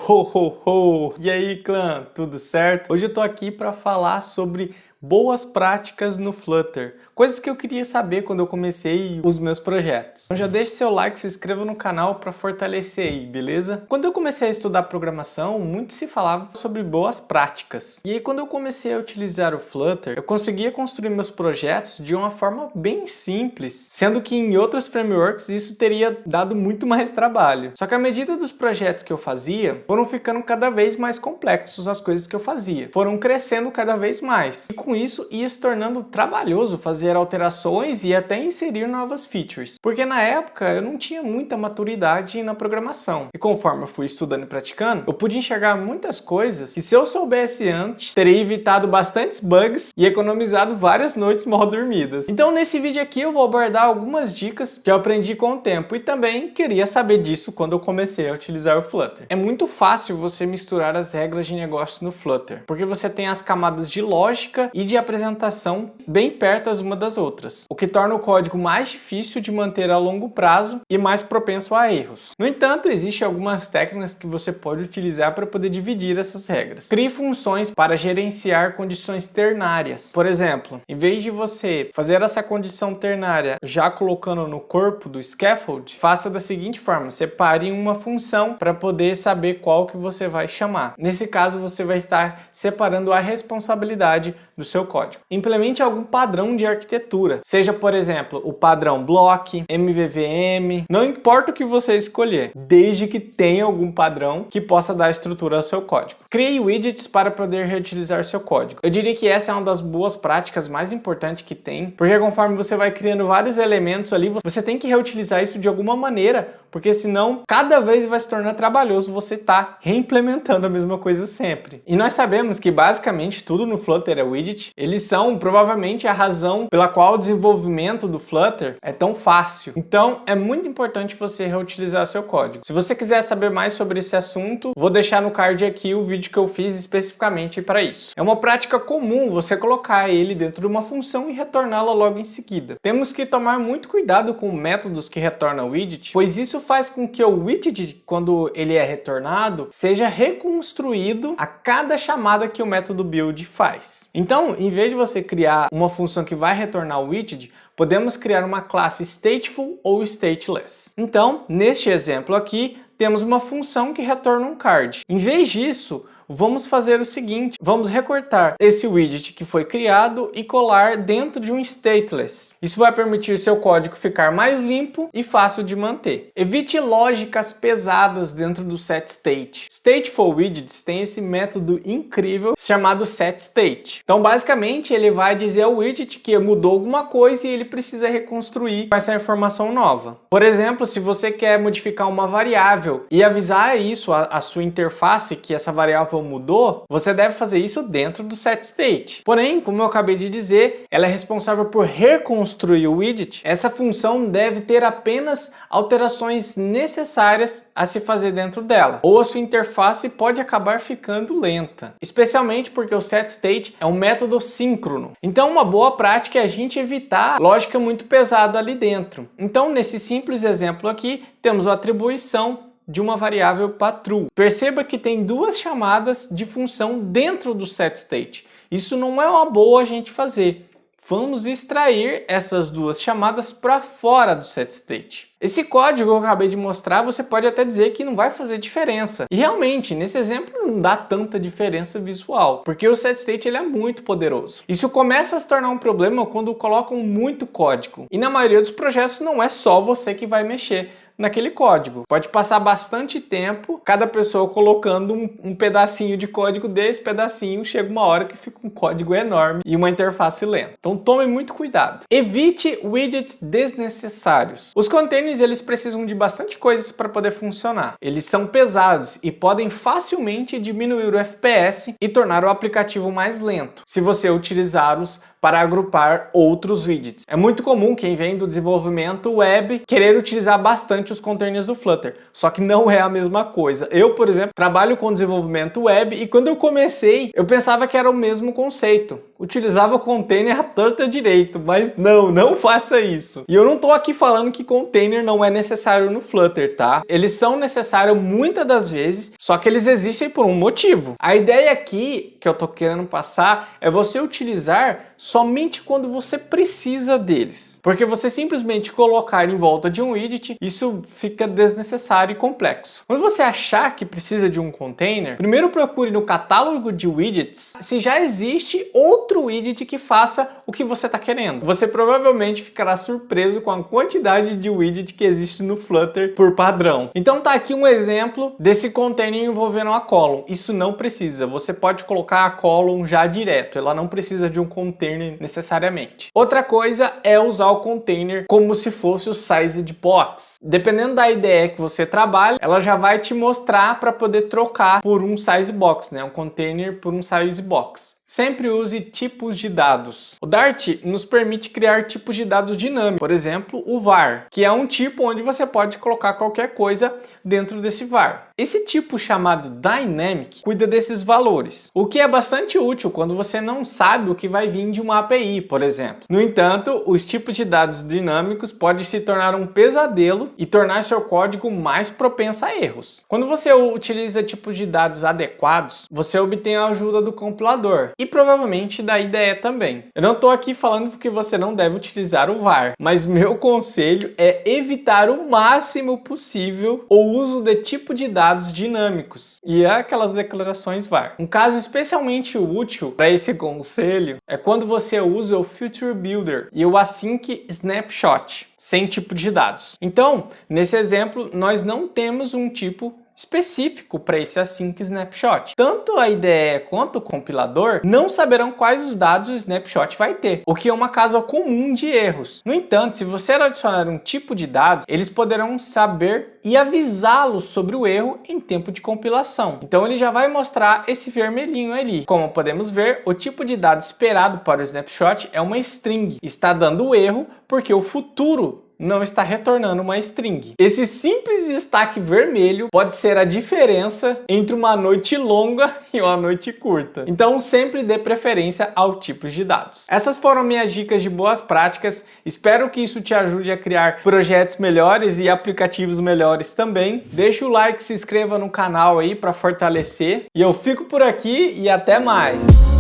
Ho, ho, ho! E aí, clã, tudo certo? Hoje eu tô aqui para falar sobre boas práticas no Flutter, coisas que eu queria saber quando eu comecei os meus projetos. Então já deixe seu like, se inscreva no canal para fortalecer aí, beleza? Quando eu comecei a estudar programação, muito se falava sobre boas práticas. E aí quando eu comecei a utilizar o Flutter, eu conseguia construir meus projetos de uma forma bem simples, sendo que em outros frameworks isso teria dado muito mais trabalho. Só que à medida dos projetos que eu fazia, foram ficando cada vez mais complexos as coisas que eu fazia. Foram crescendo cada vez mais. E com isso ia se tornando trabalhoso fazer alterações e até inserir novas features. Porque na época eu não tinha muita maturidade na programação. E conforme eu fui estudando e praticando, eu pude enxergar muitas coisas que se eu soubesse antes, teria evitado bastantes bugs e economizado várias noites mal dormidas. Então nesse vídeo aqui eu vou abordar algumas dicas que eu aprendi com o tempo e também queria saber disso quando eu comecei a utilizar o Flutter. É muito fácil você misturar as regras de negócio no Flutter, porque você tem as camadas de lógica e de apresentação bem perto as uma das outras, o que torna o código mais difícil de manter a longo prazo e mais propenso a erros. No entanto, existem algumas técnicas que você pode utilizar para poder dividir essas regras. Crie funções para gerenciar condições ternárias. Por exemplo, em vez de você fazer essa condição ternária já colocando no corpo do scaffold, faça da seguinte forma: separe uma função para poder saber qual que você vai chamar. Nesse caso, você vai estar separando a responsabilidade do seu código. Implemente algum padrão de arquitetura, seja, por exemplo, o padrão block, MVVM, não importa o que você escolher, desde que tenha algum padrão que possa dar estrutura ao seu código. Crie widgets para poder reutilizar seu código. Eu diria que essa é uma das boas práticas mais importantes que tem, porque conforme você vai criando vários elementos ali, você tem que reutilizar isso de alguma maneira, porque senão cada vez vai se tornar trabalhoso você estar reimplementando a mesma coisa sempre. E nós sabemos que basicamente tudo no Flutter é widget. Eles são provavelmente a razão pela qual o desenvolvimento do Flutter é tão fácil. Então é muito importante você reutilizar o seu código. Se você quiser saber mais sobre esse assunto, vou deixar no card aqui o vídeo que eu fiz especificamente para isso. É uma prática comum você colocar ele dentro de uma função e retorná-la logo em seguida. Temos que tomar muito cuidado com métodos que retornam widget, pois isso faz com que o widget, quando ele é retornado, seja reconstruído a cada chamada que o método build faz. Então, em vez de você criar uma função que vai retornar o widget, podemos criar uma classe stateful ou stateless. Então, neste exemplo aqui, temos uma função que retorna um card. Em vez disso, vamos fazer o seguinte: vamos recortar esse widget que foi criado e colar dentro de um stateless. Isso vai permitir seu código ficar mais limpo e fácil de manter. Evite lógicas pesadas dentro do setState. Stateful widgets tem esse método incrível chamado setState. Então basicamente ele vai dizer ao widget que mudou alguma coisa e ele precisa reconstruir com essa informação nova. Por exemplo, se você quer modificar uma variável e avisar isso à sua interface que essa variável mudou, você deve fazer isso dentro do setState. Porém, como eu acabei de dizer, ela é responsável por reconstruir o widget. Essa função deve ter apenas alterações necessárias a se fazer dentro dela, ou a sua interface pode acabar ficando lenta, especialmente porque o setState é um método síncrono. Então uma boa prática é a gente evitar lógica muito pesada ali dentro. Então nesse simples exemplo aqui, temos a atribuição de uma variável para true. Perceba que tem duas chamadas de função dentro do setState. Isso não é uma boa a gente fazer. Vamos extrair essas duas chamadas para fora do setState. Esse código que eu acabei de mostrar, você pode até dizer que não vai fazer diferença. E realmente, nesse exemplo, não dá tanta diferença visual, porque o setState ele é muito poderoso. Isso começa a se tornar um problema quando colocam muito código. E na maioria dos projetos não é só você que vai mexer naquele código. Pode passar bastante tempo cada pessoa colocando um pedacinho de código desse pedacinho, chega uma hora que fica um código enorme e uma interface lenta. Então tome muito cuidado. Evite widgets desnecessários. Os containers eles precisam de bastante coisas para poder funcionar. Eles são pesados e podem facilmente diminuir o FPS e tornar o aplicativo mais lento, se você utilizá-los para agrupar outros widgets. É muito comum quem vem do desenvolvimento web querer utilizar bastante bastante os containers do Flutter, só que não é a mesma coisa. Eu, por exemplo, trabalho com desenvolvimento web e quando eu comecei, eu pensava que era o mesmo conceito. Utilizava o container à torta direito, mas não faça isso. E eu não tô aqui falando que container não é necessário no Flutter, tá? Eles são necessários muitas das vezes, só que eles existem por um motivo. A ideia aqui que eu tô querendo passar é você utilizar somente quando você precisa deles. Porque você simplesmente colocar em volta de um widget, isso fica desnecessário e complexo. Quando você achar que precisa de um container, primeiro procure no catálogo de widgets se já existe outro widget que faça o que você está querendo. Você provavelmente ficará surpreso com a quantidade de widget que existe no Flutter por padrão. Então tá aqui um exemplo desse container envolvendo a column. Isso não precisa. Você pode colocar a column já direto. Ela não precisa de um container necessariamente. Outra coisa é usar o container como se fosse o sized box. Dependendo da IDE que você trabalha, ela já vai te mostrar para poder trocar por um size box, né? Um container por um size box. Sempre use tipos de dados. O Dart nos permite criar tipos de dados dinâmicos, por exemplo, o var, que é um tipo onde você pode colocar qualquer coisa dentro desse var. Esse tipo chamado Dynamic cuida desses valores, o que é bastante útil quando você não sabe o que vai vir de uma API, por exemplo. No entanto, os tipos de dados dinâmicos podem se tornar um pesadelo e tornar seu código mais propenso a erros. Quando você utiliza tipos de dados adequados, você obtém a ajuda do compilador e provavelmente da IDE também. Eu não estou aqui falando que você não deve utilizar o var, mas meu conselho é evitar o máximo possível o uso de tipo de dados dinâmicos e aquelas declarações var. Um caso especialmente útil para esse conselho é quando você usa o Future Builder e o Async Snapshot sem tipo de dados. Então, nesse exemplo, nós não temos um tipo específico para esse Async Snapshot. Tanto a IDE quanto o compilador não saberão quais os dados o snapshot vai ter, o que é uma causa comum de erros. No entanto, se você adicionar um tipo de dados, eles poderão saber e avisá-los sobre o erro em tempo de compilação. Então ele já vai mostrar esse vermelhinho ali. Como podemos ver, o tipo de dado esperado para o snapshot é uma string. Está dando erro porque o futuro não está retornando uma string. Esse simples destaque vermelho pode ser a diferença entre uma noite longa e uma noite curta. Então sempre dê preferência ao tipo de dados. Essas foram minhas dicas de boas práticas. Espero que isso te ajude a criar projetos melhores e aplicativos melhores também. Deixa o like, se inscreva no canal aí para fortalecer. E eu fico por aqui e até mais!